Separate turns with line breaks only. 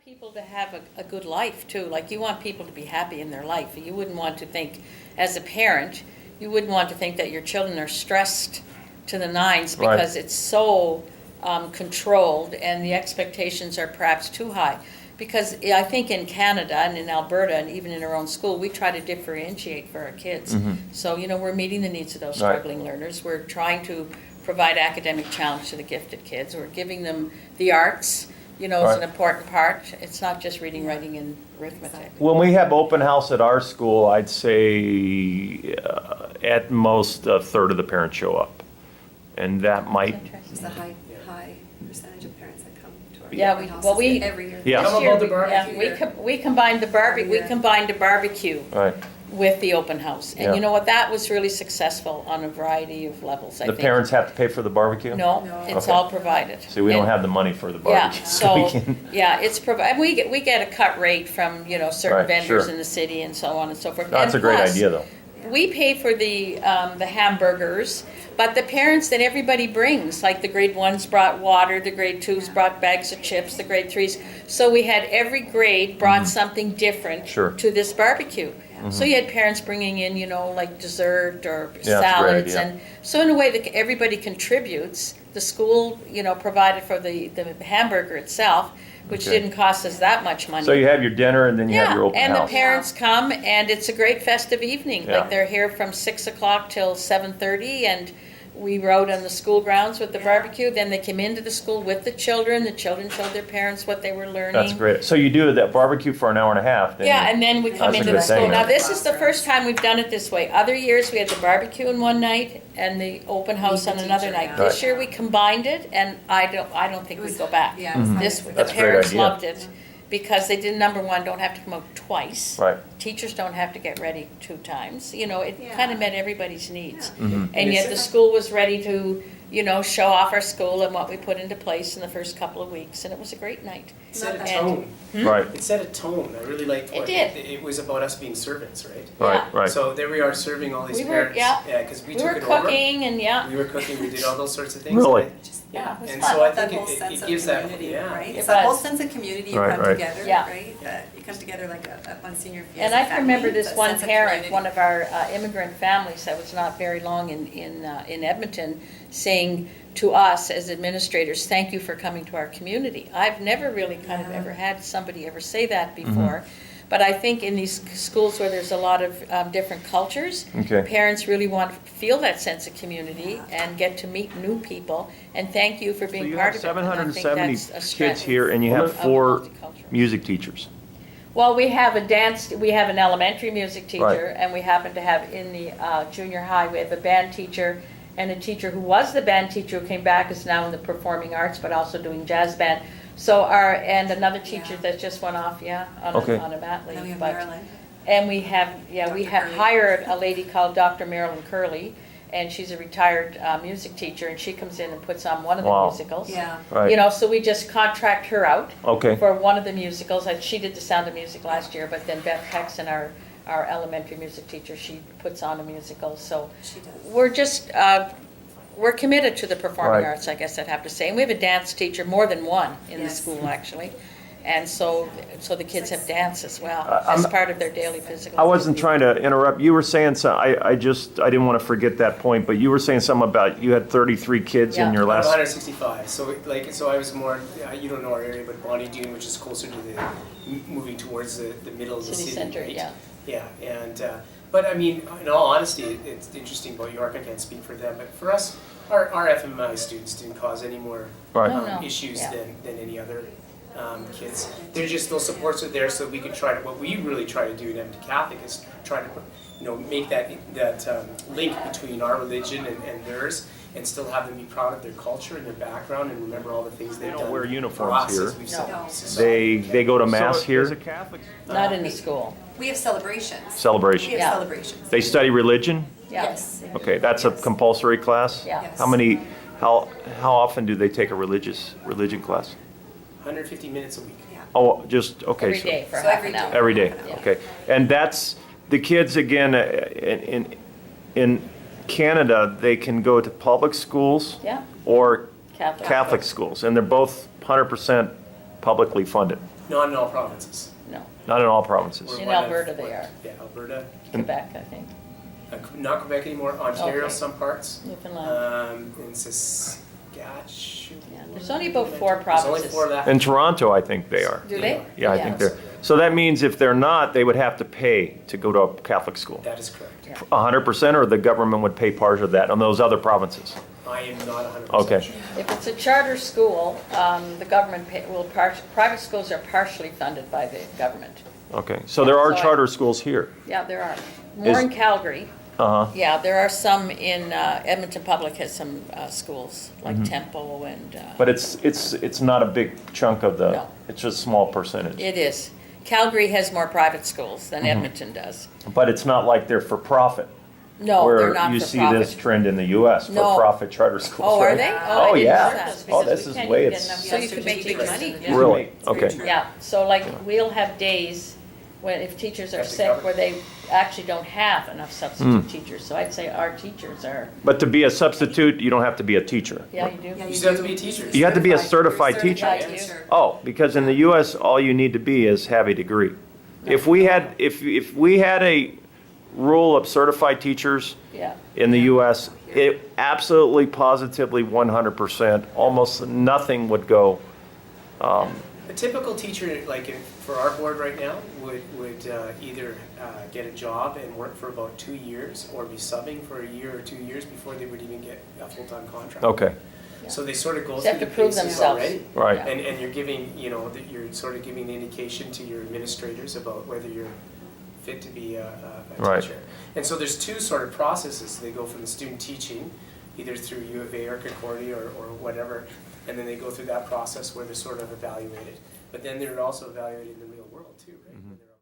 people to have a good life too. Like, you want people to be happy in their life. You wouldn't want to think, as a parent, you wouldn't want to think that your children are stressed to the nines because it's so controlled and the expectations are perhaps too high. Because I think in Canada and in Alberta and even in our own school, we try to differentiate for our kids. So, we're meeting the needs of those struggling learners. We're trying to provide academic challenge to the gifted kids. We're giving them the arts. It's an important part. It's not just reading, writing, and arithmetic.
When we have open house at our school, I'd say at most a third of the parents show up. And that might...
There's a high percentage of parents that come to our
Yeah,
open houses every year.
Yeah.
This year,
the barbecue?
we combined the barbecue
Right.
with the open house. And you know what? That was really successful on a variety of levels, I
The
think.
parents have to pay for the barbecue?
No,
No.
it's
Okay.
all provided.
See, we don't
And-
have the money for the
Yeah,
barbecue. we
so,
can...
it's provided. We get a cut rate from, certain
Right,
vendors
sure.
in the city and so on and so forth.
That's
And
a great
plus,
idea, though.
We pay for the hamburgers, but the parents that everybody brings, like the grade 1s brought water, the grade 2s brought bags of chips, the grade 3s. So we had every grade brought something different
Sure.
to this barbecue. So you had parents bringing in, like dessert or
Yeah, that's a great
salads.
idea.
And so in a way that everybody contributes. The school, provided for the hamburger itself, which
Okay.
didn't cost us that much money.
So you have your dinner and then you have your open
and
house.
the parents come, and it's a great festive evening.
Yeah.
Like, they're here from 6 o'clock till 7:30, and we rode on the school grounds with the barbecue. Then they came into the school with the children. The children showed their parents what they were learning.
That's great. So you do that barbecue for an hour and a half. Then
Yeah, and then we come
That's a
into
good
the school.
thing.
Now, this is the first time we've done it this way. Other years, we had the barbecue in one night and the open house on another night.
Yeah.
This year, we combined it, and I don't think we'd go back.
Yeah, it was
This,
nice.
the
That's a great
parents
idea.
loved it, because they did, number one, don't have to come out twice.
Right.
Teachers don't have to get ready 2 times. It
Yeah.
kind of met everybody's needs.
Mm-hmm.
And yet the school was ready to, show off our school and what we put into place in the first couple of weeks, and it was a great night.
It set a
Not
tone.
Right,
It set a tone. I really liked
It
what
did.
it was about us being servants, right?
right,
Yeah.
right.
So there we are serving all these
We were-
parents.
yeah.
because we
We
took
were
it over.
cooking, and
We were cooking. We did all those sorts of things.
Really?
And
Yeah, it was
And
fun.
so I
That
think
whole
it
sense of
gives that,
community,
yeah.
right?
It
It's that whole
was.
sense of community, you
Right,
come
right.
together,
Yeah.
right? You come together like a Monsignor.
And I can remember this
It's a
one
sense of
parent,
community.
one of our immigrant families that was not very long in Edmonton, saying to us as administrators, "Thank you for coming to our community." I've never really kind of
Yeah.
ever had somebody ever say that before. But I think in these schools where there's a lot of different cultures,
Okay.
parents really want to feel that sense of community and get to meet new people. And thank you for
So
being
you
part
have
of it. And I think
770
that's a
kids
strength
here, and you
of
have 4
multicultural.
music teachers.
Well, we have an elementary music teacher,
Right.
and we happen to have in the junior high, we have a band teacher and a teacher who was the band teacher who came back, is now in the performing arts, but also doing jazz band. So and another teacher
Yeah.
that just went off,
Okay.
on a mat leave.
Then we have
but-
Marilyn.
And we have
Dr. Curley.
hired a lady called Dr. Marilyn Curley, and she's a retired music teacher, and she comes in and puts on one of the
Wow.
musicals.
Yeah.
Right.
So we just contract her out
Okay.
for one of the musicals. She did the Sound of Music last year, but then Beth Texan, our elementary music teacher, she puts on a musical. So
She does.
we're just, we're committed to the performing
Right.
arts, I guess I'd have to say. And we have a dance teacher, more than one in the
Yes.
school, actually. And so the kids have dance as well,
I'm-
as part of their daily physical.
I wasn't trying to interrupt. You were saying I didn't want to forget that point, but you were saying something about you had 33 kids in
Yeah.
your
About
last.
165. So I was more. You don't know our area, but Bonnie Doon, which is closer to moving towards the middle of the
City
city.
center,
right?
yeah.
Yeah, and but I mean, in all honesty, it's interesting about York. I can't speak for them, but for us, our FMI students didn't cause any more
Right.
No.
issues
Yeah.
than any other kids. They're just, those supports are there so we can try to, what we really try to do in Edmonton Catholic is try to make that link between our religion and theirs, and still have them be proud of their culture and their background and remember all the things they've
don't
done
wear
for
uniforms
us
here.
as we've
No.
They go to mass
So,
here.
as a Catholic,
Not in the school,
We have celebrations.
Celebration.
We have
Yeah.
celebrations.
They study religion.
yeah.
Yes.
Okay, that's a
Yes.
compulsory class.
Yeah.
Yes.
How often do they take a religion class?
150 minutes a week.
Yeah.
Oh, just okay.
Every
so
day for
So
half
every
an
day.
hour.
every day.
Yeah.
Okay, and that's the kids again in Canada. They can go to public schools
Yeah,
or
Catholic.
Catholic schools, and they're both 100% publicly funded.
Not in all provinces.
No,
Not in all provinces.
We're
In
one of-
Alberta they are.
Yeah, Alberta,
Quebec, I think,
not Quebec anymore, Ontario,
Okay.
some parts.
Newfoundland.
And Saskatchewan.
Yeah, there's only about 4
There's only
provinces.
4 left.
In Toronto, I think they are.
Do they?
Yeah, I think they're. So that means if they're not, they would have to pay to go to a Catholic school.
That is correct.
Yeah.
100%, or the government would pay part of that on those other provinces?
I am not 100%
Okay.
sure.
If it's a charter school, the government private schools are partially funded by the government.
Okay, so there are
So I-
charter schools here?
Yeah, there are. More
Is-
in Calgary.
Uh-huh.
Yeah, there are some in, Edmonton Public has some schools, like Temple and,
But it's not a big chunk of the,
No.
it's just a small percentage.
it is. Calgary has more private schools than Edmonton does.
But it's not like they're for profit.
No, they're not
Where you
for
see
profit.
this trend in the US,
No.
for profit charter schools,
Oh, are
right?
they?
Oh,
I didn't know
yeah.
that.
Oh,
Because
this
we
is
can't
way
even get
it's.
enough- So you can make big money.
Yeah.
Really?
It's very
Okay.
true.
Yeah, so like, we'll have days when, if teachers are
Have to
sick,
cover.
where they actually don't have enough substitute
Hmm.
teachers. So I'd say our teachers are,
But to be a substitute, you don't have to be a teacher.
yeah, you do.
Yeah,
You still have to be a teacher.
You have to be a
Certified.
certified teacher.
Yeah, you do.
Oh, because in the US, all you need to be is have a degree. If we had a rule of certified teachers
Yeah,
in the US, it absolutely, positively, 100%, almost nothing would go.
A typical teacher, like for our board right now, would either get a job and work for about 2 years, or be subbing for a year or 2 years before they would even get a full-time contract.
Okay,
So they sort of go
they
through
have to
the
prove
paces
themselves.
already.
right.
Yeah.
And you're giving, that you're sort of giving the indication to your administrators about whether you're fit to be a
Right.
teacher. And so there's 2 sort of processes. They go from the student teaching, either through U of A or Concordia or whatever, and then they go through that process where they're sort of evaluated. But then they're also evaluated in the real world too, right? When they're